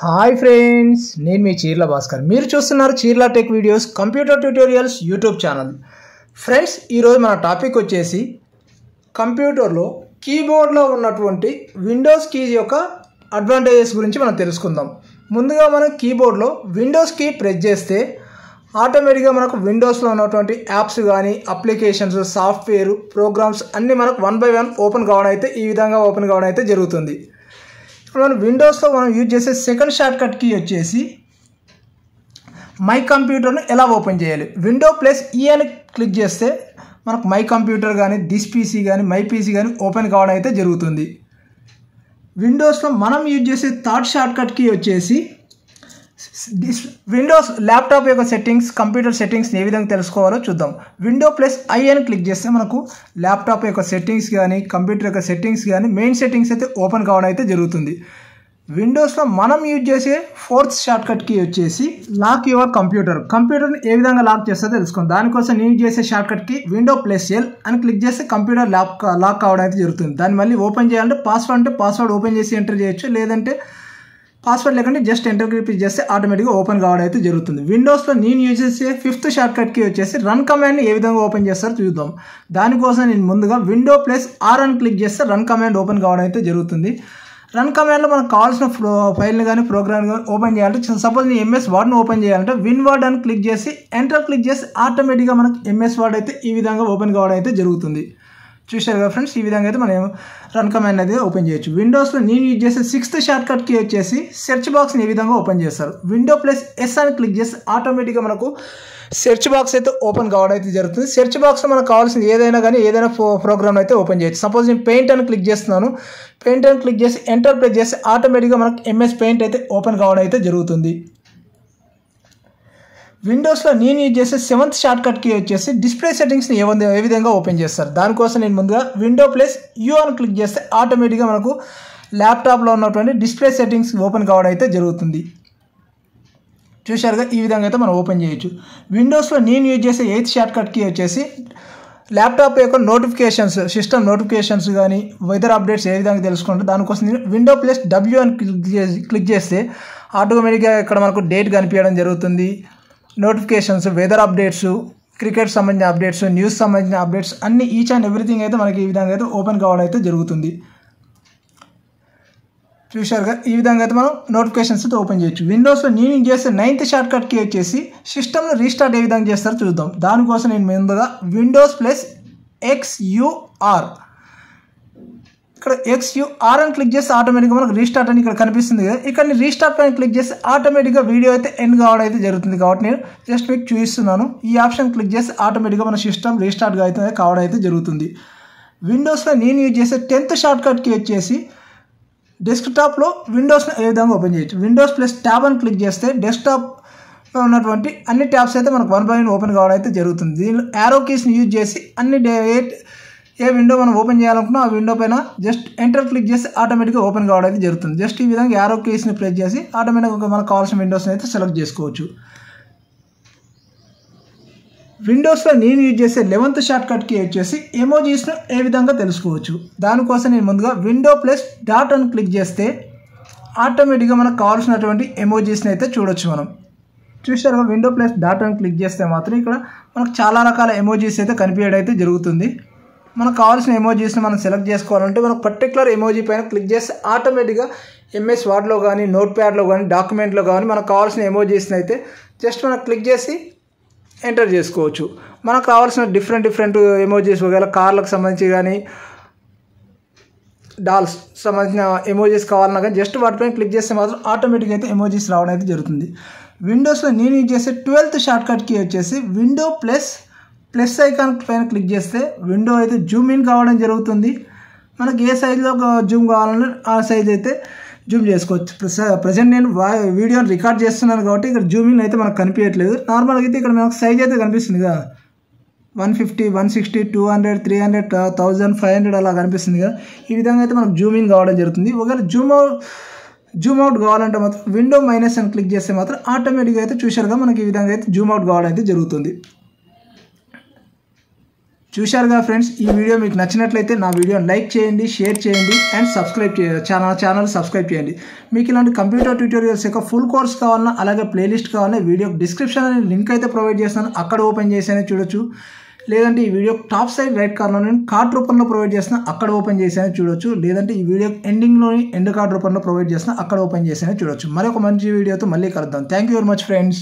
Hi friends, నేను మీ చీర్ల భాస్కర్. మీరు చూస్తున్నారు Cheerla tech videos computer tutorials YouTube channel. Friends, ఈరోజు మన టాపిక్ వచ్చేసి కంప్యూటర్లో కీబోర్డ్లో ఉన్నటువంటి విండోస్ కీ యొక్క అడ్వాంటేజెస్ గురించి మనం తెలుసుకుందాం. ముందుగా మనం కీబోర్డ్లో విండోస్ కీ ప్రెస్ చేస్తే ఆటోమేటిక్గా మనకు విండోస్లో ఉన్నటువంటి యాప్స్ కానీ అప్లికేషన్స్, సాఫ్ట్వేర్, ప్రోగ్రామ్స్ అన్నీ మనకు 1 by 1 ఓపెన్ కావడం అయితే ఈ విధంగా ఓపెన్ కావడం అయితే జరుగుతుంది. ఇప్పుడు మనం విండోస్లో మనం యూజ్ చేసే సెకండ్ షార్ట్ కట్ కీ వచ్చేసి మై కంప్యూటర్ను ఎలా ఓపెన్ చేయాలి. విండో ప్లస్ ఈ అని క్లిక్ చేస్తే మనకు మై కంప్యూటర్ కానీ, దిస్ పీసీ కానీ, మై పీసీ కానీ ఓపెన్ కావడం అయితే జరుగుతుంది. విండోస్లో మనం యూజ్ చేసే థర్డ్ షార్ట్ కట్ కీ వచ్చేసి విండోస్ ల్యాప్టాప్ యొక్క సెట్టింగ్స్, కంప్యూటర్ సెట్టింగ్స్ ఏ విధంగా తెలుసుకోవాలో చూద్దాం. విండో ప్లస్ ఐ అని క్లిక్ చేస్తే మనకు ల్యాప్టాప్ యొక్క సెట్టింగ్స్ కానీ, కంప్యూటర్ యొక్క సెట్టింగ్స్ కానీ, మెయిన్ సెట్టింగ్స్ అయితే ఓపెన్ కావడం అయితే జరుగుతుంది. విండోస్లో మనం యూజ్ చేసే ఫోర్త్ షార్ట్ కట్ కీ వచ్చేసి లాక్ యువర్ కంప్యూటర్ని ఏ విధంగా లాక్ చేస్తుందో తెలుసుకోండి. దానికోసం నేను యూజ్ చేసే shortcut key window plus L అని క్లిక్ చేస్తే కంప్యూటర్ లాక్ కావడం అయితే జరుగుతుంది. దాన్ని మళ్ళీ ఓపెన్ చేయాలంటే పాస్వర్డ్ అంటే పాస్వర్డ్ ఓపెన్ చేసి ఎంటర్ చేయొచ్చు, లేదంటే పాస్వర్డ్ లేకుంటే జస్ట్ ఎంటర్ క్లిక్ చేస్తే ఆటోమేటిక్గా ఓపెన్ కావడం అయితే జరుగుతుంది. విండోస్లో నేను యూజ్ చేసే ఫిఫ్త్ షార్ట్ కట్ కీ వచ్చేసి రన్ కమాండ్ని ఏ విధంగా ఓపెన్ చేస్తారో చూద్దాం. దానికోసం నేను ముందుగా విండో ప్లస్ ఆర్ అని క్లిక్ చేస్తే రన్ కమాండ్ ఓపెన్ కావడం అయితే జరుగుతుంది. రన్ కమాండ్లో మనకు కావాల్సిన ఫైల్ని కానీ, ప్రోగ్రామ్ కానీ ఓపెన్ చేయాలంటే, సపోజ్ నేను ఎంఎస్ వర్డ్ని ఓపెన్ చేయాలంటే విన్ వర్డ్ అని క్లిక్ చేసి ఎంటర్ క్లిక్ చేసి ఆటోమేటిక్గా మనకు ఎంఎస్ వర్డ్ అయితే ఈ విధంగా ఓపెన్ కావడం అయితే జరుగుతుంది. చూశారు కదా ఫ్రెండ్స్, ఈ విధంగా అయితే మనం రన్ కమాండ్ అనేది ఓపెన్ చేయొచ్చు. విండోస్లో నేను యూజ్ చేసే సిక్స్త్ షార్ట్ కట్ కీ వచ్చేసి సెర్చ్ బాక్స్ని ఏ విధంగా ఓపెన్ చేస్తారు. విండో ప్లస్ ఎస్ అని క్లిక్ చేసి ఆటోమేటిక్గా మనకు సెర్చ్ బాక్స్ అయితే ఓపెన్ కావడం అయితే జరుగుతుంది. సెర్చ్ బాక్స్లో మనకు కావాల్సింది ఏదైనా కానీ ఏదైనా ప్రోగ్రామ్ అయితే ఓపెన్ చేయొచ్చు. సపోజ్ నేను పెయింట్ అని క్లిక్ చేస్తున్నాను. పెయింట్ అని క్లిక్ చేసి ఎంటర్ ప్రెస్ చేసి ఆటోమేటిక్గా మనకు ఎంఎస్ పెయింట్ అయితే ఓపెన్ కావడం అయితే జరుగుతుంది. విండోస్లో నేను యూజ్ చేసే సెవెంత్ షార్ట్ కట్ కీ వచ్చేసి డిస్ప్లే సెట్టింగ్స్ని ఏ విధంగా ఓపెన్ చేస్తారు. దానికోసం నేను ముందుగా విండో ప్లస్ యూ అని క్లిక్ చేస్తే ఆటోమేటిక్గా మనకు ల్యాప్టాప్లో ఉన్నటువంటి డిస్ప్లే సెట్టింగ్స్ ఓపెన్ కావడం అయితే జరుగుతుంది. చూశారుగా, ఈ విధంగా అయితే మనం ఓపెన్ చేయొచ్చు. విండోస్లో నేను యూజ్ చేసే ఎయిత్ షార్ట్ కట్ కీ వచ్చేసి ల్యాప్టాప్ యొక్క నోటిఫికేషన్స్, సిస్టమ్ నోటిఫికేషన్స్ కానీ, వెదర్ అప్డేట్స్ ఏ విధంగా తెలుసుకుంటే దానికోసం నేను విండో ప్లస్ డబ్ల్యూ అని క్లిక్ చేస్తే ఆటోమేటిక్గా ఇక్కడ మనకు డేట్ కనిపించడం జరుగుతుంది. నోటిఫికేషన్స్, వెదర్ అప్డేట్స్, క్రికెట్ సంబంధించిన అప్డేట్స్, న్యూస్ సంబంధించిన అప్డేట్స్ అన్ని ఈచ్ అండ్ ఎవ్రీథింగ్ అయితే మనకి ఈ విధంగా అయితే ఓపెన్ కావడం అయితే జరుగుతుంది. చూశారుగా, ఈ విధంగా అయితే మనం నోటిఫికేషన్స్ అయితే ఓపెన్ చేయొచ్చు. విండోస్లో నేను చేసే నైన్త్ షార్ట్ కట్ కీ వచ్చేసి సిస్టమ్ను రీస్టార్ట్ ఏ విధంగా చేస్తారో చూద్దాం. దానికోసం నేను ముందుగా విండోస్ ప్లస్ XUR ఇక్కడ XUR అని క్లిక్ చేస్తే ఆటోమేటిక్గా మనకు రీస్టార్ట్ అని ఇక్కడ కనిపిస్తుంది కదా. ఇక్కడ నేను రీస్టార్ట్ పైన క్లిక్ చేస్తే ఆటోమేటిక్గా వీడియో అయితే ఎండ్ కావడం అయితే జరుగుతుంది. కాబట్టి నేను జస్ట్ మీకు చూపిస్తున్నాను. ఈ ఆప్షన్ క్లిక్ చేస్తే ఆటోమేటిక్గా మన సిస్టమ్ రీస్టార్ట్ అయితే కావడం అయితే జరుగుతుంది. విండోస్లో నేను యూజ్ చేసే 10th షార్ట్ కట్ కీ వచ్చేసి డెస్క్టాప్లో విండోస్ని ఏ విధంగా ఓపెన్ చేయొచ్చు. విండోస్ ప్లస్ ట్యాబ్ అని క్లిక్ చేస్తే డెస్క్టాప్లో ఉన్నటువంటి అన్ని ట్యాబ్స్ అయితే మనకు 1 by 1 ఓపెన్ కావడం అయితే జరుగుతుంది. దీనిలో యారో కీస్ని యూజ్ చేసి ఏ విండో మనం ఓపెన్ చేయాలనుకున్నా ఆ విండో పైన జస్ట్ ఎంటర్ క్లిక్ చేసి ఆటోమేటిక్గా ఓపెన్ కావడం అయితే జరుగుతుంది. జస్ట్ ఈ విధంగా యారో కీస్ని ప్రెస్ చేసి ఆటోమేటిక్గా మనకు కావాల్సిన విండోస్ని అయితే సెలెక్ట్ చేసుకోవచ్చు. విండోస్లో నేను యూజ్ చేసే 11th షార్ట్ కట్ కీ వచ్చేసి ఎమోజీస్ను ఏ విధంగా తెలుసుకోవచ్చు. దానికోసం నేను ముందుగా విండో ప్లస్ డాట్ అని క్లిక్ చేస్తే ఆటోమేటిక్గా మనకు కావాల్సినటువంటి ఎమోజీస్ని అయితే చూడొచ్చు. మనం చూసారుగా, విండో ప్లస్ డాట్ అని క్లిక్ చేస్తే మాత్రం ఇక్కడ మనకు చాలా రకాల ఎమోజీస్ అయితే కనిపించడం అయితే జరుగుతుంది. మనకు కావాల్సిన ఎమోజీస్ని మనం సెలెక్ట్ చేసుకోవాలంటే మనకు పర్టికులర్ ఎమోజీ పైన క్లిక్ చేస్తే ఆటోమేటిక్గా ఎంఎస్ వర్డ్లో కానీ, నోట్ ప్యాడ్లో కానీ, డాక్యుమెంట్లో కానీ మనకు కావాల్సిన ఎమోజీస్ని అయితే జస్ట్ మనం క్లిక్ చేసి ఎంటర్ చేసుకోవచ్చు. మనకు కావాల్సిన డిఫరెంట్ ఎమోజీస్, ఒకవేళ కార్లకు సంబంధించి కానీ, డాల్స్ సంబంధించిన ఎమోజీస్ కావాలన్నా కానీ జస్ట్ వాటిపైన క్లిక్ చేస్తే మాత్రం ఆటోమేటిక్గా అయితే ఎమోజీస్ రావడం అయితే జరుగుతుంది. విండోస్లో నేను యూజ్ చేసే 12th షార్ట్ కట్ కీ వచ్చేసి విండో ప్లస్ ఐకాన్ పైన క్లిక్ చేస్తే విండో అయితే జూమ్ ఇన్ కావడం జరుగుతుంది. మనకి ఏ సైజులో జూమ్ కావాలన్నా ఆ సైజ్ అయితే జూమ్ చేసుకోవచ్చు. ప్రజెంట్ నేను వీడియోని రికార్డ్ చేస్తున్నాను కాబట్టి ఇక్కడ జూమింగ్ అయితే మనకు కనిపించట్లేదు. నార్మల్గా అయితే ఇక్కడ మనకు సైజ్ అయితే కనిపిస్తుంది కదా, 150, 160, 200, 300, 1000, 500 అలా కనిపిస్తుంది కదా. ఈ విధంగా అయితే మనకు జూమ్ ఇన్ కావడం జరుగుతుంది. ఒకవేళ జూమ్ అవుట్ కావాలంటే మాత్రం విండో మైనస్ అని క్లిక్ చేస్తే మాత్రం ఆటోమేటిక్గా అయితే చూశారుగా మనకి ఈ విధంగా అయితే జూమ్ అవుట్ కావడం అయితే జరుగుతుంది. చూశారుగా ఫ్రెండ్స్, ఈ వీడియో మీకు నచ్చినట్లయితే నా వీడియోని లైక్ చేయండి, షేర్ చేయండి అండ్ సబ్స్క్రైబ్ ఛానల్ సబ్స్క్రైబ్ చేయండి. మీకు ఇలాంటి కంప్యూటర్ ట్యూటోరియల్స్ యొక్క ఫుల్ కోర్స్ కావాలన్నా అలాగే ప్లేలిస్ట్ కావాలన్నా వీడియో డిస్క్రిప్షన్ అనే లింక్ అయితే ప్రొవైడ్ చేస్తాను, అక్కడ ఓపెన్ చేసి చూడొచ్చు. లేదంటే ఈ వీడియో టాప్ సైడ్ రైట్ కార్నర్లో నేను కార్డ్ రూపంలో ప్రొవైడ్ చేస్తున్నా, అక్కడ ఓపెన్ చేసి చూడొచ్చు. లేదంటే ఈ వీడియో ఎండింగ్లోని ఎండ్ కార్డ్ రూపంలో ప్రొవైడ్ చేస్తున్నా, అక్కడ ఓపెన్ చేసి చూడొచ్చు. మరొక మంచి వీడియోతో మళ్ళీ కలుద్దాం. Thank you very much friends.